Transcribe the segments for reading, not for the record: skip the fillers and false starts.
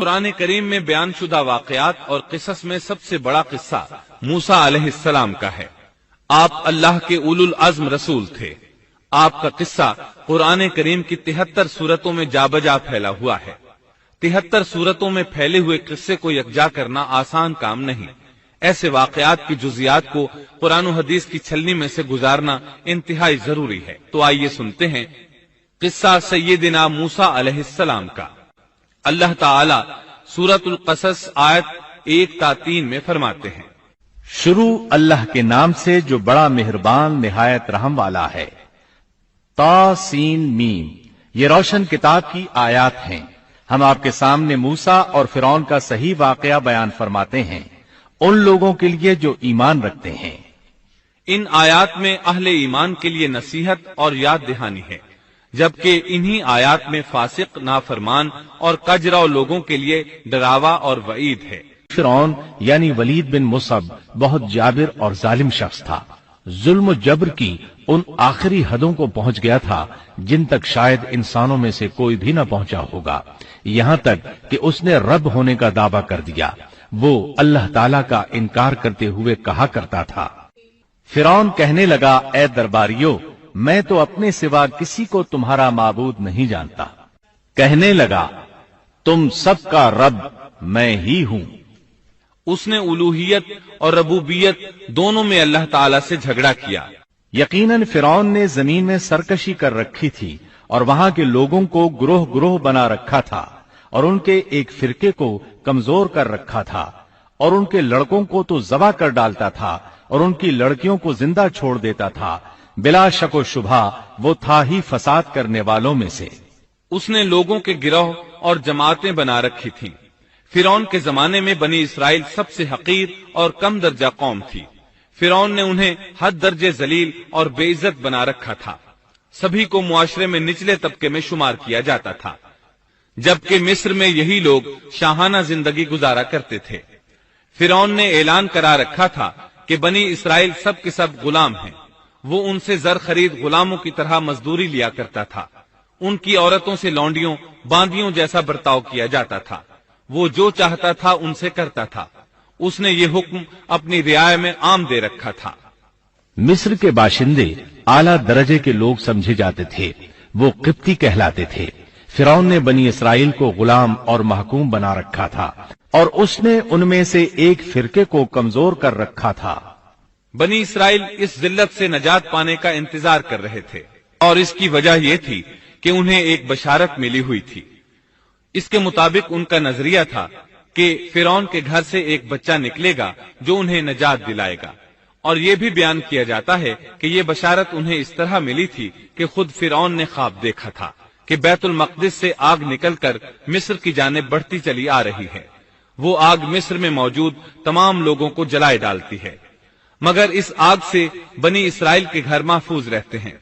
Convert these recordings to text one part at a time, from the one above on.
قرآن کریم میں بیان شدہ واقعات اور قصص میں سب سے بڑا قصہ موسیٰ علیہ السلام کا ہے۔ آپ اللہ کے اولو العزم رسول تھے۔ آپ کا قصہ قرآن کریم کی 73 سورتوں میں جا بجا پھیلا ہوا ہے۔ 73 سورتوں میں پھیلے ہوئے قصے کو یکجا کرنا آسان کام نہیں۔ ایسے واقعات کی جزیات کو قرآن و حدیث کی چھلنی میں سے گزارنا انتہائی ضروری ہے۔ تو آئیے سنتے ہیں قصہ سیدنا موسیٰ علیہ السلام کا۔ اللہ تعالی سورۃ القصص آیت 1 تا 3 میں فرماتے ہیں، شروع اللہ کے نام سے جو بڑا مہربان نہایت رحم والا ہے۔ تا سین میم، یہ روشن کتاب کی آیات ہیں۔ ہم آپ کے سامنے موسیٰ اور فرعون کا صحیح واقعہ بیان فرماتے ہیں ان لوگوں کے لیے جو ایمان رکھتے ہیں۔ ان آیات میں اہل ایمان کے لیے نصیحت اور یاد دہانی ہے، جبکہ انہی آیات میں فاسق، نافرمان اور کجرو لوگوں کے لیے ڈراوا اور وعید ہے۔ فرعون یعنی ولید بن مصعب بہت جابر اور ظالم شخص تھا۔ ظلم و جبر کی ان آخری حدوں کو پہنچ گیا تھا جن تک شاید انسانوں میں سے کوئی بھی نہ پہنچا ہوگا، یہاں تک کہ اس نے رب ہونے کا دعویٰ کر دیا۔ وہ اللہ تعالیٰ کا انکار کرتے ہوئے کہا کرتا تھا۔ فرعون کہنے لگا، اے درباریوں، میں تو اپنے سوا کسی کو تمہارا معبود نہیں جانتا۔ کہنے لگا، تم سب کا رب میں ہی ہوں۔ اس نے الوہیت اور ربوبیت دونوں میں اللہ تعالیٰ سے جھگڑا کیا۔ یقیناً فرعون نے زمین میں سرکشی کر رکھی تھی اور وہاں کے لوگوں کو گروہ گروہ بنا رکھا تھا اور ان کے ایک فرقے کو کمزور کر رکھا تھا اور ان کے لڑکوں کو تو ذبح کر ڈالتا تھا اور ان کی لڑکیوں کو زندہ چھوڑ دیتا تھا۔ بلا شک و شبہ وہ تھا ہی فساد کرنے والوں میں سے۔ اس نے لوگوں کے گروہ اور جماعتیں بنا رکھی تھیں۔ فرعون کے زمانے میں بنی اسرائیل سب سے حقیر اور کم درجہ قوم تھی۔ فرعون نے انہیں حد درجے ذلیل اور بے عزت بنا رکھا تھا۔ سبھی کو معاشرے میں نچلے طبقے میں شمار کیا جاتا تھا، جبکہ مصر میں یہی لوگ شاہانہ زندگی گزارا کرتے تھے۔ فرعون نے اعلان کرا رکھا تھا کہ بنی اسرائیل سب کے سب غلام ہیں۔ وہ ان سے زر خرید غلاموں کی طرح مزدوری لیا کرتا تھا۔ ان کی عورتوں سے لونڈیوں باندیوں جیسا برتاؤ کیا جاتا تھا۔ وہ جو چاہتا تھا ان سے کرتا تھا۔ اس نے یہ حکم اپنی رعایا میں عام دے رکھا تھا۔ مصر کے باشندے اعلیٰ درجے کے لوگ سمجھے جاتے تھے، وہ قبطی کہلاتے تھے۔ فرعون نے بنی اسرائیل کو غلام اور محکوم بنا رکھا تھا اور اس نے ان میں سے ایک فرقے کو کمزور کر رکھا تھا۔ بنی اسرائیل اس ذلت سے نجات پانے کا انتظار کر رہے تھے، اور اس کی وجہ یہ تھی کہ انہیں ایک بشارت ملی ہوئی تھی۔ اس کے مطابق ان کا نظریہ تھا کہ فرعون کے گھر سے ایک بچہ نکلے گا جو انہیں نجات دلائے گا، اور یہ بھی بیان کیا جاتا ہے کہ یہ بشارت انہیں اس طرح ملی تھی کہ خود فرعون نے خواب دیکھا تھا کہ بیت المقدس سے آگ نکل کر مصر کی جانب بڑھتی چلی آ رہی ہے۔ وہ آگ مصر میں موجود تمام لوگوں کو جلائے ڈالتی ہے، مگر اس آگ سے بنی اسرائیل کے گھر محفوظ رہتے ہیں۔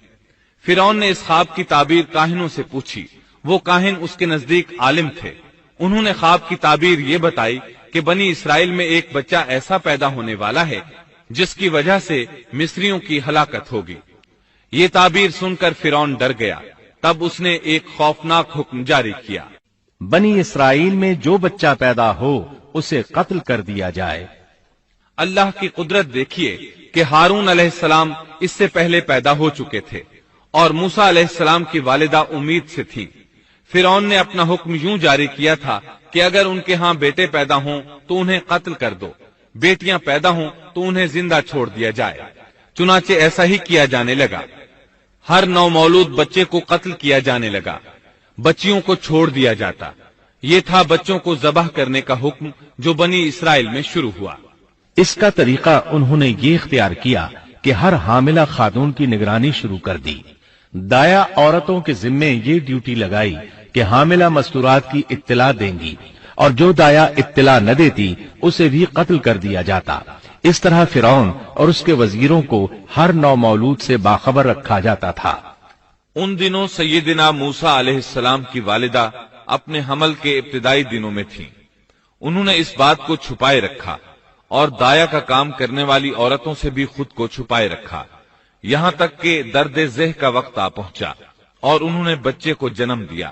فرعون نے اس خواب کی تعبیر کاہنوں سے پوچھی۔ وہ کاہن اس کے نزدیک عالم تھے۔ انہوں نے خواب کی تعبیر یہ بتائی کہ بنی اسرائیل میں ایک بچہ ایسا پیدا ہونے والا ہے جس کی وجہ سے مصریوں کی ہلاکت ہوگی۔ یہ تعبیر سن کر فرعون ڈر گیا۔ تب اس نے ایک خوفناک حکم جاری کیا، بنی اسرائیل میں جو بچہ پیدا ہو اسے قتل کر دیا جائے۔ اللہ کی قدرت دیکھیے کہ ہارون علیہ السلام اس سے پہلے پیدا ہو چکے تھے اور موسیٰ علیہ السلام کی والدہ امید سے تھی۔ فرعون نے اپنا حکم یوں جاری کیا تھا کہ اگر ان کے ہاں بیٹے پیدا ہوں تو انہیں قتل کر دو، بیٹیاں پیدا ہوں تو انہیں زندہ چھوڑ دیا جائے۔ چنانچہ ایسا ہی کیا جانے لگا۔ ہر نومولود بچے کو قتل کیا جانے لگا، بچیوں کو چھوڑ دیا جاتا۔ یہ تھا بچوں کو ذبح کرنے کا حکم جو بنی اسرائیل میں شروع ہوا۔ اس کا طریقہ انہوں نے یہ اختیار کیا کہ ہر حاملہ خاتون کی نگرانی شروع کر دی۔ دایا عورتوں کے ذمے یہ ڈیوٹی لگائی کہ حاملہ مستورات کی اطلاع دیں گی، اور جو دایا اطلاع نہ دیتی اسے بھی قتل کر دیا جاتا۔ اس طرح فرعون اور اس کے وزیروں کو ہر نومولود سے باخبر رکھا جاتا تھا۔ ان دنوں سیدنا موسیٰ علیہ السلام کی والدہ اپنے حمل کے ابتدائی دنوں میں تھیں۔ انہوں نے اس بات کو چھپائے رکھا اور دایا کا کام کرنے والی عورتوں سے بھی خود کو چھپائے رکھا، یہاں تک کہ درد ذہ کا وقت آ پہنچا اور انہوں نے بچے کو جنم دیا۔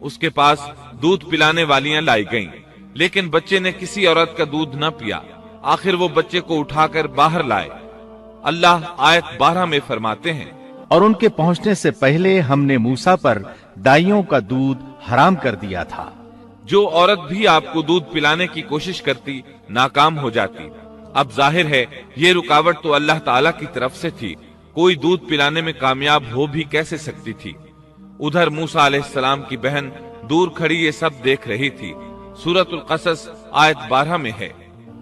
اس کے پاس دودھ پلانے والیاں لائی گئیں، لیکن بچے نے کسی عورت کا دودھ نہ پیا۔ آخر وہ بچے کو اٹھا کر باہر لائے۔ اللہ آیت 12 میں فرماتے ہیں، اور ان کے پہنچنے سے پہلے ہم نے موسیٰ پر دائیوں کا دودھ حرام کر دیا تھا۔ جو عورت بھی آپ کو دودھ پلانے کی کوشش کرتی ناکام ہو جاتی۔ اب ظاہر ہے یہ رکاوٹ تو اللہ تعالیٰ کی طرف سے تھی، کوئی دودھ پلانے میں کامیاب ہو بھی کیسے سکتی تھی۔ ادھر موسیٰ علیہ السلام کی بہن دور کھڑی یہ سب دیکھ رہی تھی۔ سورۃ القصص آیت 12 میں ہے،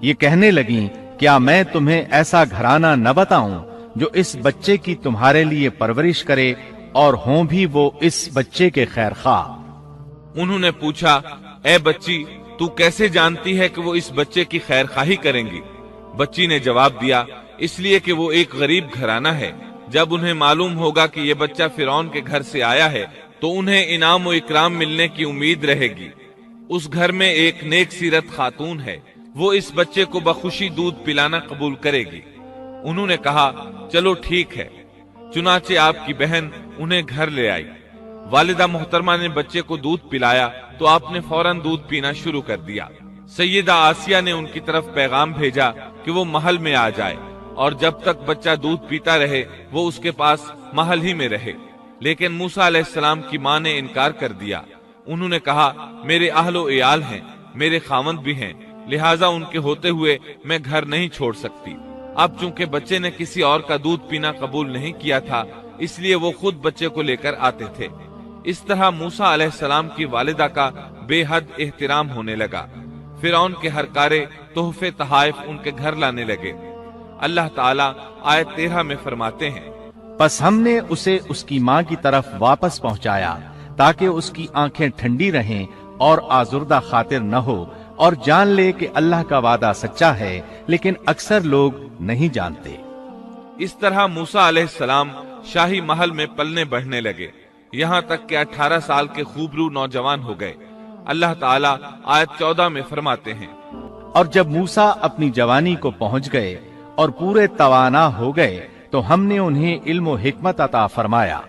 یہ کہنے لگیں، کیا میں تمہیں ایسا گھرانہ نہ بتاؤں جو اس بچے کی تمہارے لیے پرورش کرے اور ہوں بھی وہ اس بچے کے خیر خواہ۔ انہوں نے پوچھا، اے بچی، تو کیسے جانتی ہے کہ وہ اس بچے کی خیر خواہی کریں گی؟ بچی نے جواب دیا، اس لیے کہ وہ ایک غریب گھرانہ ہے۔ جب انہیں معلوم ہوگا کہ یہ بچہ فرعون کے گھر سے آیا ہے تو انہیں انعام و اکرام ملنے کی امید رہے گی۔ اس گھر میں ایک نیک سیرت خاتون ہے، وہ اس بچے کو بخوشی دودھ پلانا قبول کرے گی۔ انہوں نے کہا، چلو ٹھیک ہے۔ چنانچہ آپ کی بہن انہیں گھر لے آئی۔ والدہ محترمہ نے بچے کو دودھ پلایا تو آپ نے فوراً دودھ پینا شروع کر دیا۔ سیدہ آسیہ نے ان کی طرف پیغام بھیجا کہ وہ محل میں آ جائے اور جب تک بچہ دودھ پیتا رہے وہ اس کے پاس محل ہی میں رہے، لیکن موسیٰ علیہ السلام کی ماں نے انکار کر دیا۔ انہوں نے کہا، میرے اہل و عیال ہیں، میرے خاوند بھی ہیں، لہٰذا ان کے ہوتے ہوئے میں گھر نہیں چھوڑ سکتی۔ اب چونکہ بچے نے کسی اور کا دودھ پینا قبول نہیں کیا تھا، اس لیے وہ خود بچے کو لے کر آتے تھے۔ اس طرح موسیٰ علیہ السلام کی والدہ کا بے حد احترام ہونے لگا۔ فرعون کے ہر کارے تحفے تحائف ان کے گھر لانے لگے۔ اللہ تعالیٰ آیت 13 میں فرماتے ہیں، پس ہم نے اسے اس کی ماں کی طرف واپس پہنچایا تاکہ اس کی آنکھیں ٹھنڈی رہیں اور آزردہ خاطر نہ ہو، اور جان لے کہ اللہ کا وعدہ سچا ہے، لیکن اکثر لوگ نہیں جانتے۔ اس طرح موسیٰ علیہ السلام شاہی محل میں پلنے بڑھنے لگے، یہاں تک کہ 18 سال کے خوبرو نوجوان ہو گئے۔ اللہ تعالیٰ آیت 14 میں فرماتے ہیں، اور جب موسیٰ اپنی جوانی کو پہنچ گئے اور پورے توانا ہو گئے تو ہم نے انہیں علم و حکمت عطا فرمایا۔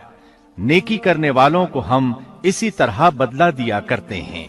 نیکی کرنے والوں کو ہم اسی طرح بدلہ دیا کرتے ہیں۔